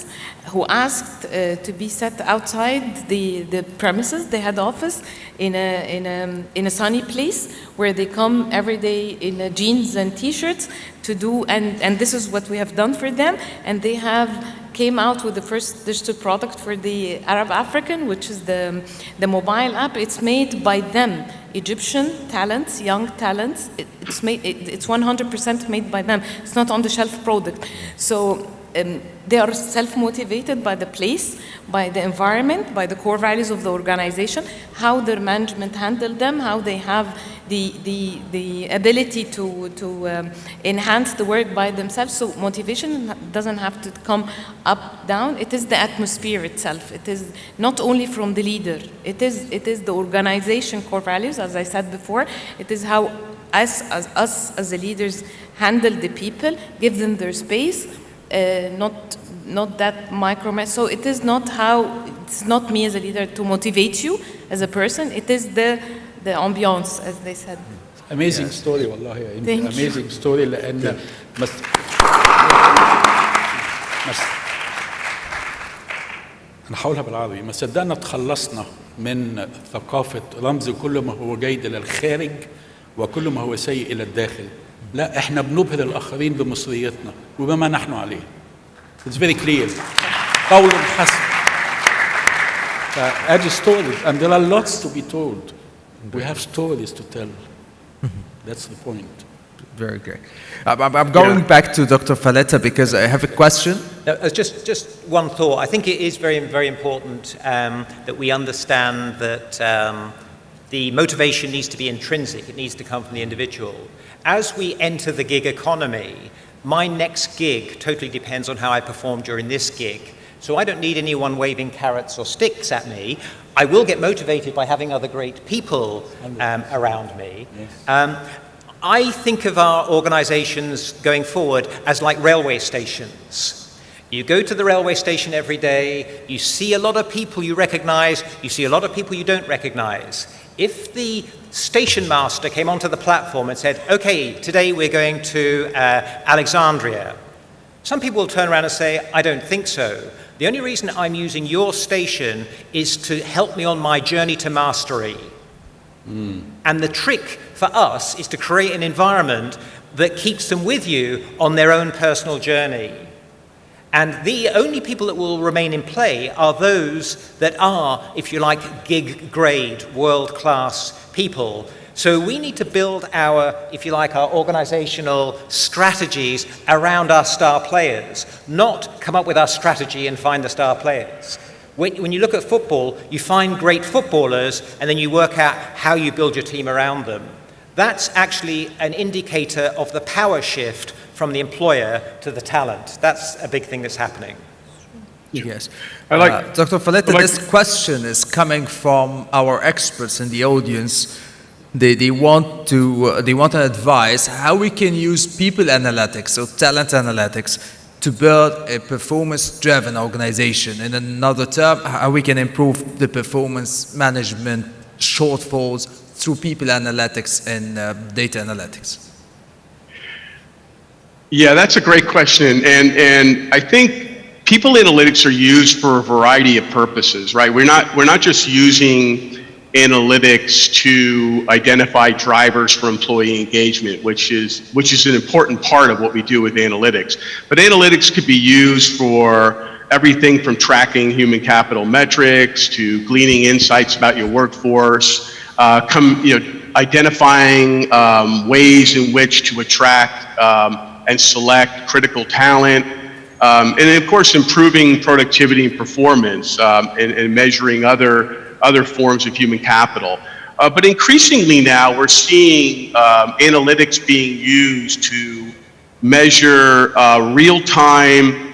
Speaker 2: who asked to be set outside the premises, the head office, in a sunny place where they come every day in jeans and t-shirts to do, and this is what we have done for them, and they have came out with the first digital product for the Arab African, which is the mobile app. It's made by them, Egyptian talents, young talents. It's 100% made by them. It's not on the shelf product. So they are self-motivated by the place, by the environment, by the core values of the organization, how their management handled them, how they have the ability to enhance the work by themselves. So motivation doesn't have to come up, down. It is the atmosphere itself. It is not only from the leader. It is the organization core values, as I said before. It is how us as the leaders handle the people, give them their space, not that micromanage. So it is not it's not me as a leader to motivate you as a person. It is the ambiance, as they said.
Speaker 4: Amazing story والله.
Speaker 2: Thank you.
Speaker 4: Amazing story لأن أنا هقولها بالعربي. ما صدقنا تخلصنا من ثقافة رمز كل ما هو جيد إلى الخارج وكل ما هو سيء إلى الداخل. لا، إحنا بنبهر الآخرين بمصريتنا وبما نحن عليه. It's very clear. قول حسن. Add stories, and there are lots to be told. We have stories to tell. That's the point.
Speaker 1: Very great. I'm going back to Dr. Falletta because I have a question.
Speaker 5: Just one thought. I think it is very, very important that we understand that the motivation needs to be intrinsic. It needs to come from the individual. As we enter the gig economy, my next gig totally depends on how I perform during this gig. So I don't need anyone waving carrots or sticks at me. I will get motivated by having other great people around me. Yes. I think of our organizations going forward as like railway stations. You go to the railway station every day, you see a lot of people you recognize, you see a lot of people you don't recognize. If the station master came onto the platform and said, okay, today we're going to Alexandria, some people will turn around and say, I don't think so. The only reason I'm using your station is to help me on my journey to mastery. And the trick for us is to create an environment that keeps them with you on their own personal journey. And the only people that will remain in play are those that are, if you like, gig grade, world-class people. So we need to build our, if you like, our organizational strategies around our star players, not come up with our strategy and find the star players. When you look at football, you find great footballers and then you work out how you build your team around them. That's actually an indicator of the power shift from the employer to the talent. That's a big thing that's happening.
Speaker 1: Yes. Dr. Falletta, this question is coming from our experts in the audience. They want an advice how we can use people analytics or talent analytics to build a performance-driven organization. In another term, how we can improve the performance management shortfalls through people analytics and data analytics?
Speaker 3: Yeah, that's a great question. And I think people analytics are used for a variety of purposes, right? We're not just using analytics to identify drivers for employee engagement, which is an important part of what we do with analytics. But analytics could be used for everything from tracking human capital metrics to gleaning insights about your workforce, identifying ways in which to attract and select critical talent, and of course improving productivity and performance, and measuring other forms of human capital. But increasingly now we're seeing analytics being used to measure real-time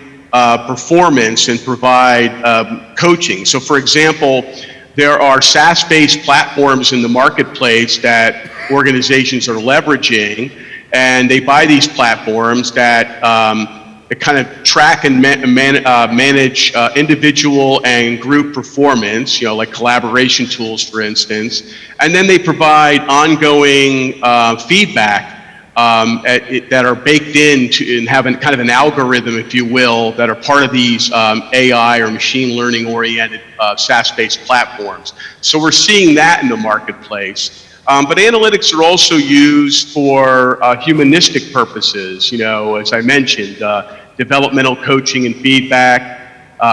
Speaker 3: performance and provide coaching. So for example, there are SaaS-based platforms in the marketplace that organizations are leveraging, and they buy these platforms that kind of track and manage individual and group performance, like collaboration tools, for instance, and then they provide ongoing feedback that are baked into and have kind of an algorithm, if you will, that are part of these AI or machine learning oriented SaaS-based platforms. So we're seeing that in the marketplace. But analytics are also used for humanistic purposes, as I mentioned, developmental coaching and feedback,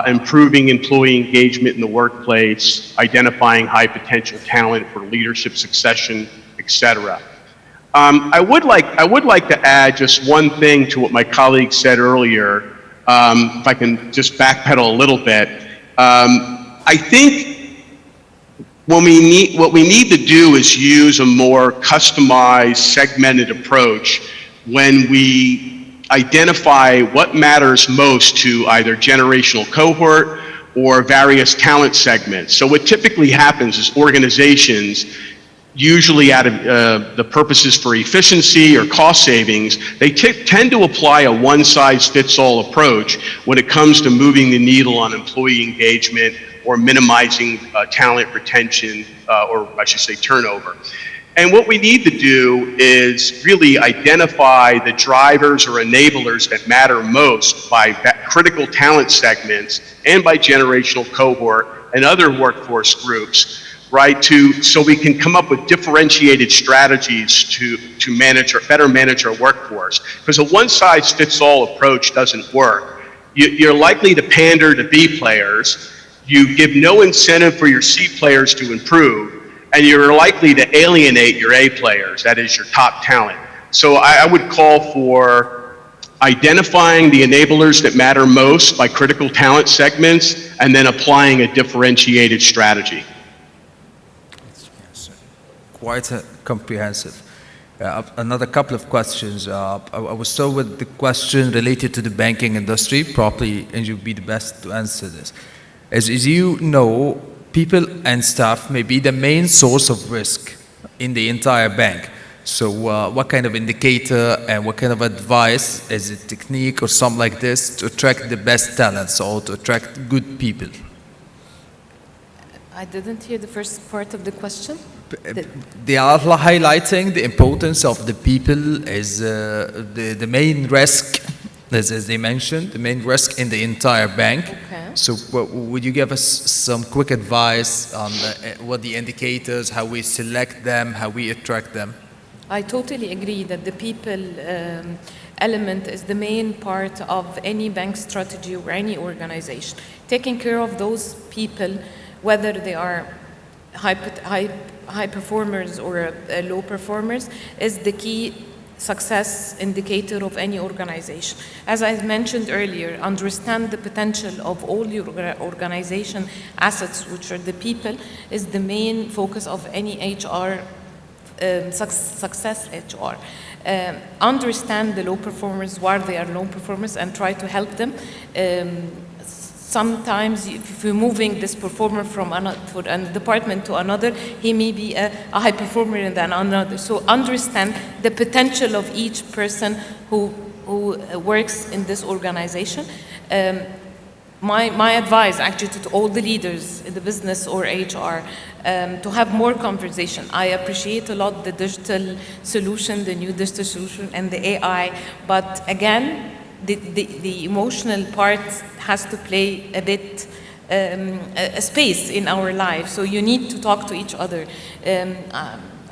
Speaker 3: improving employee engagement in the workplace, identifying high potential talent for leadership succession, etc. I would like to add just one thing to what my colleague said earlier, if I can just backpedal a little bit. I think what we need to do is use a more customized, segmented approach when we identify what matters most to either generational cohort or various talent segments. So what typically happens is organizations, usually out of the purposes for efficiency or cost savings, they tend to apply a one-size-fits-all approach when it comes to moving the needle on employee engagement or minimizing talent retention, or I should say turnover. And what we need to do is really identify the drivers or enablers that matter most by critical talent segments and by generational cohort and other workforce groups, right? So we can come up with differentiated strategies to better manage our workforce. Because a one-size-fits-all approach doesn't work. You're likely to pander to B players. You give no incentive for your C players to improve, and you're likely to alienate your A players, that is your top talent. So I would call for identifying the enablers that matter most by critical talent segments, and then applying a differentiated strategy.
Speaker 1: Quite comprehensive. Another couple of questions. I will start with the question related to the banking industry. Probably Engy would be the best to answer this. As you know, people and staff may be the main source of risk in the entire bank. So what kind of indicator and what kind of advice, is it technique or something like this, to attract the best talents or to attract good people?
Speaker 2: I didn't hear the first part of the question.
Speaker 1: They are highlighting the importance of the people as the main risk, as they mentioned, the main risk in the entire bank.
Speaker 2: Okay.
Speaker 1: So would you give us some quick advice on what the indicators, how we select them, how we attract them?
Speaker 2: I totally agree that the people element is the main part of any bank strategy or any organization. Taking care of those people, whether they are high performers or low performers, is the key success indicator of any organization. As I mentioned earlier, understand the potential of all your organization assets, which are the people, is the main focus of any HR, success HR. Understand the low performers, why they are low performers, and try to help them. Sometimes if you're moving this performer from a department to another, he may be a high performer than another. So understand the potential of each person who works in this organization. my advice actually to all the leaders in the business or HR to have more conversation. I appreciate a lot the digital solution, the new digital solution and the AI, but again, the emotional part has to play a bit a space in our life. So you need to talk to each other.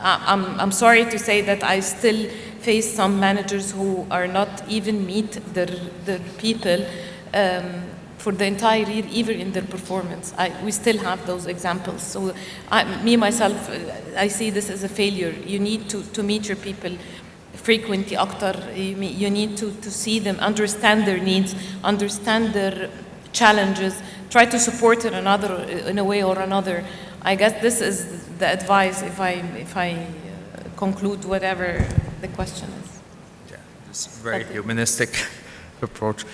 Speaker 2: I'm sorry to say that I still face some managers who are not even meet their people for the entire year, even in their performance. We still have those examples. So me, myself, I see this as a failure. You need to meet your people frequently, أكتر. You need to see them, understand their needs, understand their challenges, try to support one another in a way or another. I guess this is the advice if I conclude whatever the question is.
Speaker 1: Yeah, this is a very humanistic approach.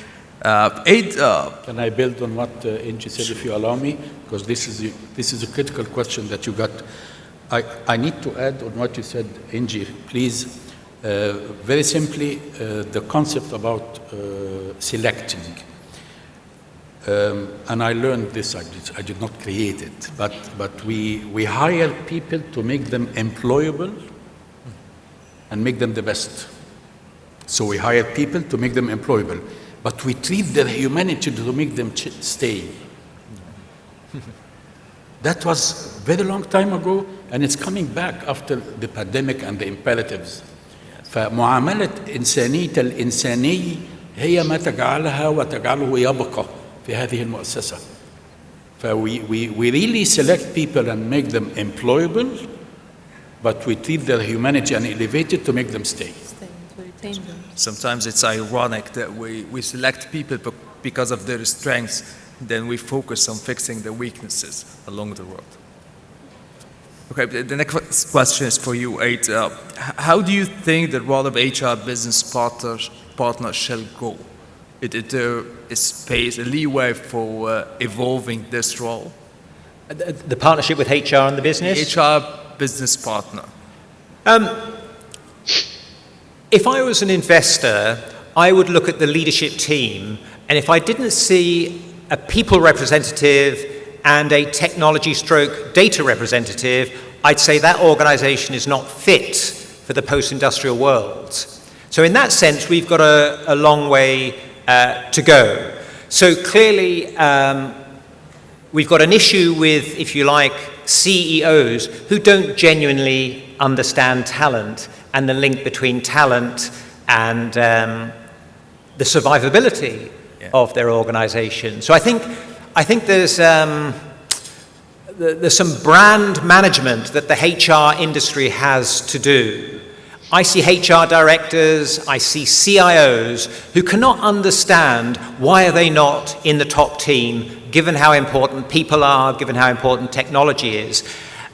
Speaker 1: Can
Speaker 4: I build on what Engy said, if you allow me? Because this is a critical question that you got. I need to add on what you said, Engy, please. Very simply, the concept about selecting. And I learned this, I did not create it, but we hire people to make them employable and make them the best. So we hire people to make them employable, but we treat their humanity to make them stay. That was a very long time ago, and it's coming back after the pandemic and the imperatives. فمعاملة إنسانية الإنساني هي ما تجعلها وتجعله يبقى في هذه المؤسسة. We really select people and make them employable, but we treat their humanity and elevate it to make them stay.
Speaker 1: Sometimes it's ironic that we select people because of their strengths, then we focus on fixing their weaknesses along the road. Okay, the next question is for you, Aid. How do you think the role of HR business partners shall go? Is there a space, a leeway for evolving this role?
Speaker 5: The partnership with HR and the business?
Speaker 1: HR business partner.
Speaker 5: If I was an investor, I would look at the leadership team, and if I didn't see a people representative and a technology stroke data representative, I'd say that organization is not fit for the post-industrial world. So in that sense, we've got a long way to go. So clearly, we've got an issue with, if you like, CEOs who don't genuinely understand talent and the link between talent and the survivability of their organization. So I think there's some brand management that the HR industry has to do. I see HR directors, I see CIOs who cannot understand why are they not in the top team, given how important people are, given how important technology is.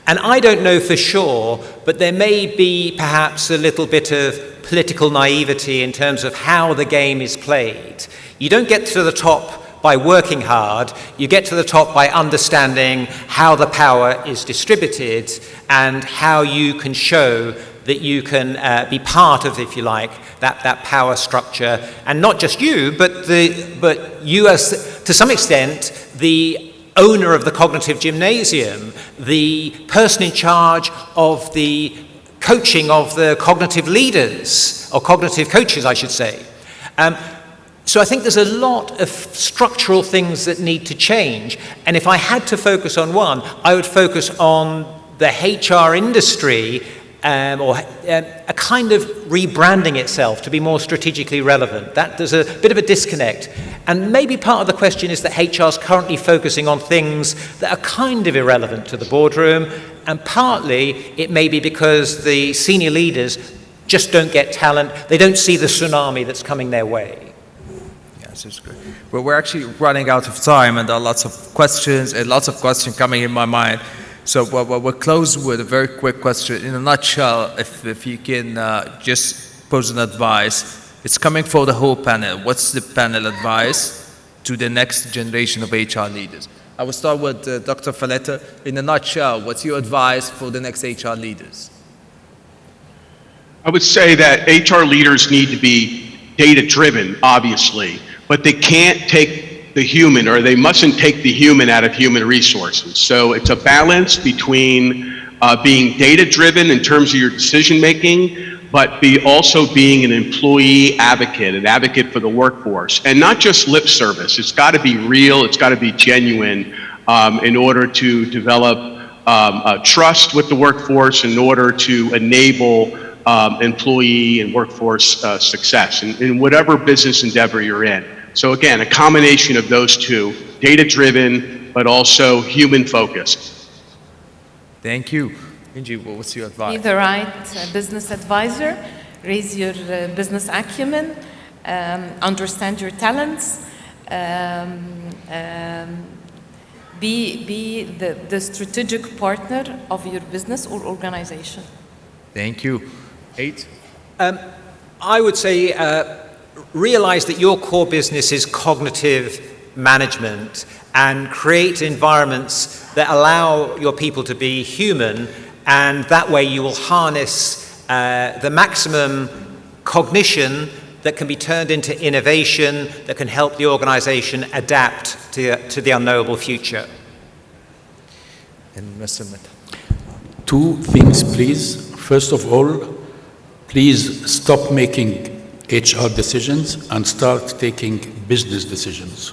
Speaker 5: And I don't know for sure, but there may be perhaps a little bit of political naivety in terms of how the game is played. You don't get to the top by working hard, you get to the top by understanding how the power is distributed and how you can show that you can be part of, if you like, that power structure. And not just you, but you as, to some extent, the owner of the cognitive gymnasium, the person in charge of the coaching of the cognitive leaders, or cognitive coaches, I should say. So I think there's a lot of structural things that need to change. And if I had to focus on one, I would focus on the HR industry or a kind of rebranding itself to be more strategically relevant. There's a bit of a disconnect. And maybe part of the question is that HR is currently focusing on things that are kind of irrelevant to the boardroom. And partly it may be because the senior leaders just don't get talent. They don't see the tsunami that's coming their way.
Speaker 1: This is great. Well, we're actually running out of time, and there are lots of questions coming in my mind. So we'll close with a very quick question. In a nutshell, if you can just pose an advice. It's coming for the whole panel. What's the panel advice to the next generation of HR leaders? I will start with Dr. Falletta. In a nutshell, what's your advice for the next HR leaders?
Speaker 3: I would say that HR leaders need to be data-driven, obviously, but they can't take the human, or they mustn't take the human out of human resources. So it's a balance between being data-driven in terms of your decision-making, but also being an employee advocate, an advocate for the workforce. And not just lip service. It's got to be real, it's got to be genuine in order to develop trust with the workforce, in order to enable employee and workforce success in whatever business endeavor you're in. So again, a combination of those two, data-driven, but also human-focused.
Speaker 1: Thank you. Engy, what's your advice?
Speaker 2: Be the right business advisor, raise your business acumen, understand your talents, be the strategic partner of your business or organization.
Speaker 1: Thank you. 8?
Speaker 5: I would say realize that your core business is cognitive management, and create environments that allow your people to be human, and that way you will harness the maximum cognition that can be turned into innovation that can help the organization adapt to the unknowable future.
Speaker 1: And Mr. Medhat.
Speaker 4: 2 things, please. First of all, please stop making HR decisions and start taking business decisions.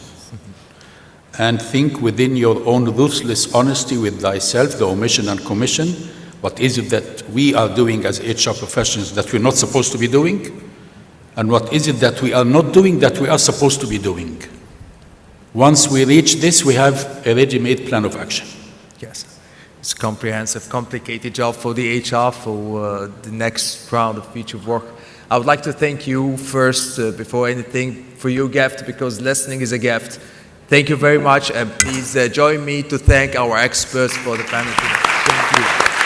Speaker 4: And think within your own ruthless honesty with thyself, the omission and commission, what is it that we are doing as HR professionals that we're not supposed to be doing? And what is it that we are not doing that we are supposed to be doing? Once we reach this, we have a ready-made plan of action.
Speaker 1: Yes. It's a comprehensive, complicated job for the HR for the next round of future work. I would like to thank you first, before anything, for your gift, because listening is a gift. Thank you very much, and please join me to thank our experts for the panel. Thank you.